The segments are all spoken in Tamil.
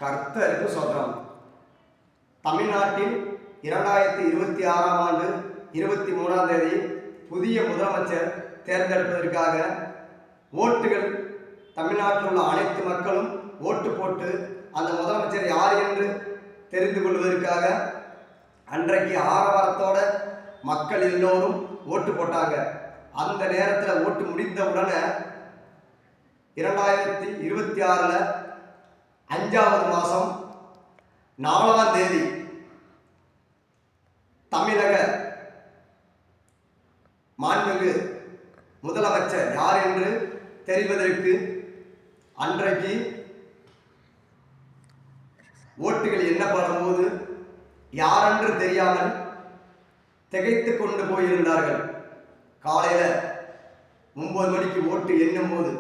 கர்த்தருக்கு சோத்திரம். தமிழ்நாட்டில் 2026ஆம் ஆண்டு 23ஆம் தேதி புதிய முதலமைச்சர் தேர்ந்தெடுப்பதற்காக ஓட்டுகள் தமிழ்நாட்டில் உள்ள அனைத்து மக்களும் ஓட்டு போட்டு அந்த முதலமைச்சர் யார் என்று தெரிந்து கொள்வதற்காக அன்றைக்கு ஆரவாரத்தோட மக்கள் எல்லோரும் ஓட்டு போட்டாங்க. அந்த நேரத்தில் ஓட்டு முடிந்த உடனே 2026 5வது மாதம் 4ஆம் தேதி தமிழக மாண்புமிகு முதலமைச்சர் யார் என்று தெரிவதற்கு அன்றைக்கு ஓட்டுகள் எண்ணப்படும் போது யாரென்று தெரியாமல் திகைத்து கொண்டு போயிருந்தார்கள். காலையில் 9 மணிக்கு ஓட்டு எண்ணும் போது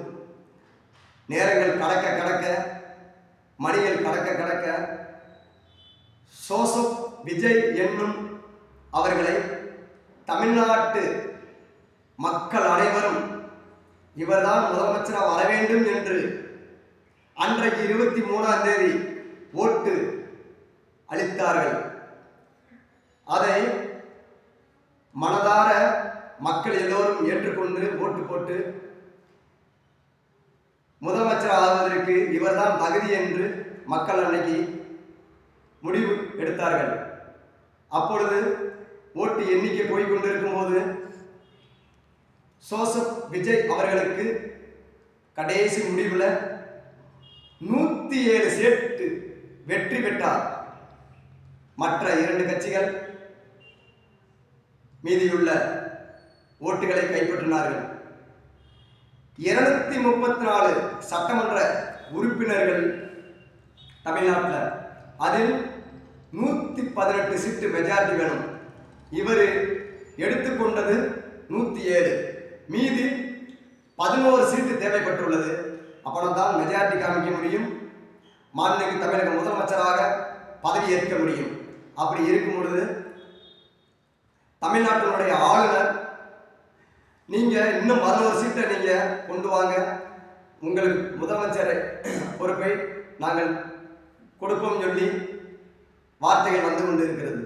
நேரங்கள் கடக்க மணிகள் கடக்க ஜோசப் விஜய் என்னும் அவர்களை தமிழ்நாட்டு மக்கள் அனைவரும் இவர்தான் முதலமைச்சராக வர வேண்டும் என்று அன்றைக்கு 23ஆம் தேதி ஓட்டு அளித்தார்கள். அதை மனதார மக்கள் எல்லோரும் ஏற்றுக்கொண்டு ஓட்டு போட்டு முதலமைச்சர் ஆகுவதற்கு இவர்தான் தகுதி என்று மக்கள் அன்னைக்கு முடிவு எடுத்தார்கள். அப்பொழுது ஓட்டு எண்ணிக்கை போய்கொண்டிருக்கும் போது ஜோசப் விஜய் அவர்களுக்கு கடைசி முடிவில் 107 சீட்டு வெற்றி பெற்றார். மற்ற 2 கட்சிகள் மீதியுள்ள ஓட்டுகளை கைப்பற்றினார்கள். 234 சட்டமன்ற உறுப்பினர்கள் தமிழ்நாட்டில், அதில் 118 சீட்டு மெஜாரிட்டி வேணும். இவர் எடுத்துக்கொண்டது 107, மீதி 11 சீட்டு தேவைப்பட்டுள்ளது. அப்புறம் தான் மெஜாரிட்டி காமிக்க முடியும், மாண்புமிகு தமிழக முதலமைச்சராக பதவி ஏற்க முடியும். அப்படி இருக்கும் பொழுது தமிழ்நாட்டினுடைய ஆளுநர் நீங்கள் இன்னும் 11 சீட்டை நீங்கள் கொண்டு வாங்க, உங்களுக்கு முதலமைச்சர் பொறுப்பை நாங்கள் கொடுப்போம் சொல்லி வார்த்தைகள் வந்து கொண்டு இருக்கிறது.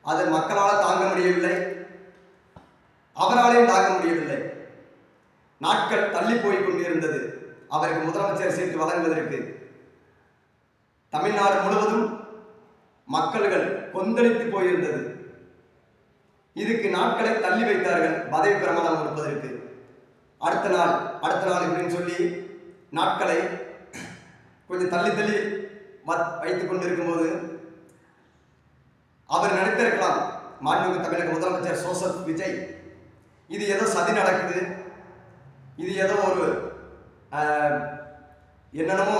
அது மக்களால் தாங்க முடியவில்லை, அவராலையும் தாங்க முடியவில்லை. நாட்கள் தள்ளி போய் கொண்டிருந்தது அவருக்கு முதலமைச்சர் சீட்டு வழங்குவதற்கு. தமிழ்நாடு முழுவதும் மக்கள்கள் கொந்தளித்து போயிருந்தது. இதுக்கு நாட்களை தள்ளி வைத்தார்கள் பதவி பிரமாணம் கொடுப்பதற்கு. அடுத்த நாள் இப்படின்னு சொல்லி நாட்களை கொஞ்சம் தள்ளி வைத்துக் கொண்டிருக்கும் போது அவர் நினைத்திருக்கலாம், மாண்புமிகு தமிழக முதலமைச்சர் ஜோசப் விஜய், இது ஏதோ சதி நடக்குது, இது ஏதோ ஒரு என்னென்னமோ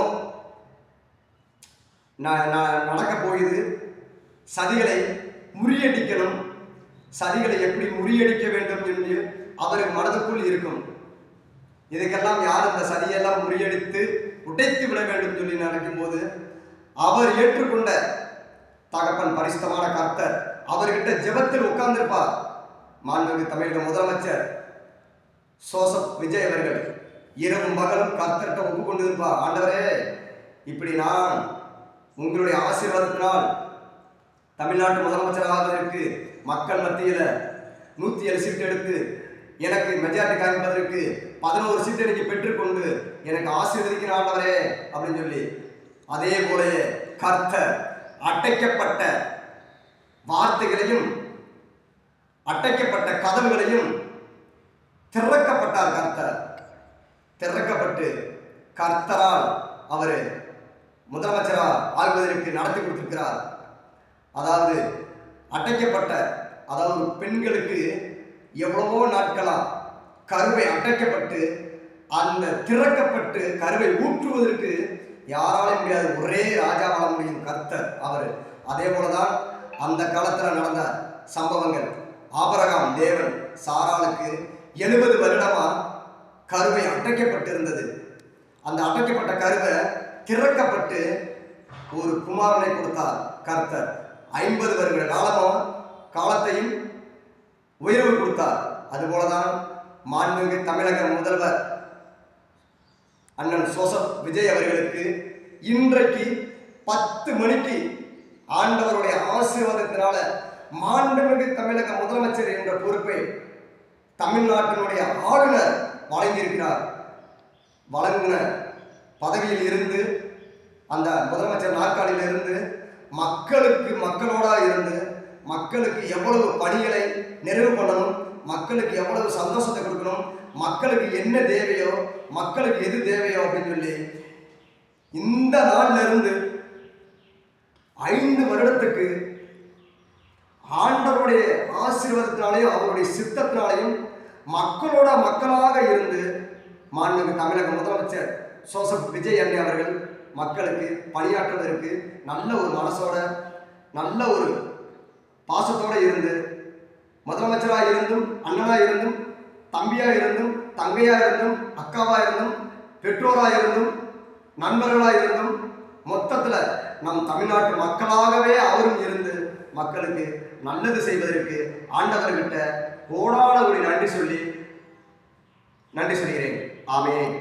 நடக்க போகுது, சதிகளை முறியடிக்கணும், சதிகளை எப்படி முறியடிக்க வேண்டும் என்று அவருக்கு மனதுக்குள் இருக்கும். இதுக்கெல்லாம் யார் அந்த சதியெல்லாம் முறியடித்து உடைத்து விட வேண்டும் சொல்லி நினைக்கும் போது அவர் ஏற்றுக்கொண்ட தகப்பன் பரிசுத்தமான கர்த்தர் அவர்கிட்ட ஜெபத்தில் உட்கார்ந்திருப்பார். மாண்புமிகு தமிழக முதலமைச்சர் ஜோசப் விஜய் அவர்கள் இரவும் பகலும் கர்த்தர்கிட்ட ஒப்புக்கொண்டு இருப்பார். ஆண்டவரே, இப்படி நான் உங்களுடைய ஆசீர்வாதத்தினால் தமிழ்நாட்டு முதலமைச்சர் ஆவதற்கு மக்கள் மத்தியில் 107 சீட்டு எடுத்து எனக்கு மெஜாரிட்டி காமிப்பதற்கு 11 சீட்டு எனக்கு பெற்றுக்கொண்டு எனக்கு ஆசீர்வதிக்கிற ஆண்டவரே அப்படின்னு சொல்லி, அதே போல கர்த்தர் அடைக்கப்பட்ட வார்த்தைகளையும் அடைக்கப்பட்ட கதவுகளையும் திறக்கப்பட்டார். கர்த்தர் திறக்கப்பட்டு கர்த்தரால் அவர் முதலமைச்சரால் ஆகுவதற்கு நடத்தி கொடுத்திருக்கிறார். அதாவது அடைக்கப்பட்ட, அதாவது பெண்களுக்கு எவ்வளவோ நாட்களா கருவை அடைக்கப்பட்டு அந்த திறக்கப்பட்டு கருவை ஊற்றுவதற்கு யாராலும் முடியாது, ஒரே ராஜா வாழ முடியும், கர்த்தர் அவர். அதே போலதான் அந்த காலத்தில் நடந்த சம்பவங்கள். ஆபிரகாம் தேவன் சாராளுக்கு 70 வருடமா கருவை அடைக்கப்பட்டிருந்தது. அந்த அடைக்கப்பட்ட கருவை திறக்கப்பட்டு ஒரு குமாரனை கொடுத்தார் கர்த்தர். 50 வருட காலத்தையும் உயர்வு கொடுத்தார். அதுபோலதான் மாண்புமிகு தமிழக முதல்வர் அண்ணன் ஜோசப் விஜய் அவர்களுக்கு இன்றைக்கு 10 மணிக்கு ஆண்டவருடைய ஆசீர்வாதத்தினால மாண்புமிகு தமிழக முதலமைச்சர் என்ற பொறுப்பை தமிழ்நாட்டினுடைய ஆளுநர் வழங்கியிருக்கிறார். வழங்கின பதவியில் இருந்து, அந்த முதலமைச்சர் நாற்காலியில் இருந்து மக்களோட இருந்து மக்களுக்கு எவ்வளவு பணிகளை நிறைவு பண்ணணும், மக்களுக்கு எவ்வளவு சந்தோஷத்தை கொடுக்கணும், மக்களுக்கு என்ன தேவையோ, மக்களுக்கு எது தேவையோ அப்படின்னு சொல்லி இந்த நாள்ல இருந்து 5 வருடத்துக்கு ஆண்டவருடைய ஆசீர்வாதத்தினாலையும் அவருடைய சித்தத்தினாலையும் மக்களாக இருந்து மாண்புமிகு தமிழக முதலமைச்சர் ஜோசப் விஜய் அண்ணே அவர்கள் மக்களுக்கு பணியாற்றுவதற்கு நல்ல ஒரு மனசோட, நல்ல ஒரு பாசத்தோடு இருந்து, முதலமைச்சராக இருந்தும், அண்ணனாக இருந்தும், தம்பியாக இருந்தும், தங்கையாக இருந்தும், அக்காவாக இருந்தும், பெற்றோராக இருந்தும், நண்பர்களாக இருந்தும், மொத்தத்தில் நம் தமிழ்நாட்டு மக்களாகவே அவரும் இருந்து மக்களுக்கு நல்லது செய்வதற்கு ஆண்டவர்கிட்ட கோடான ஒரு நன்றி சொல்கிறேன். ஆமென்.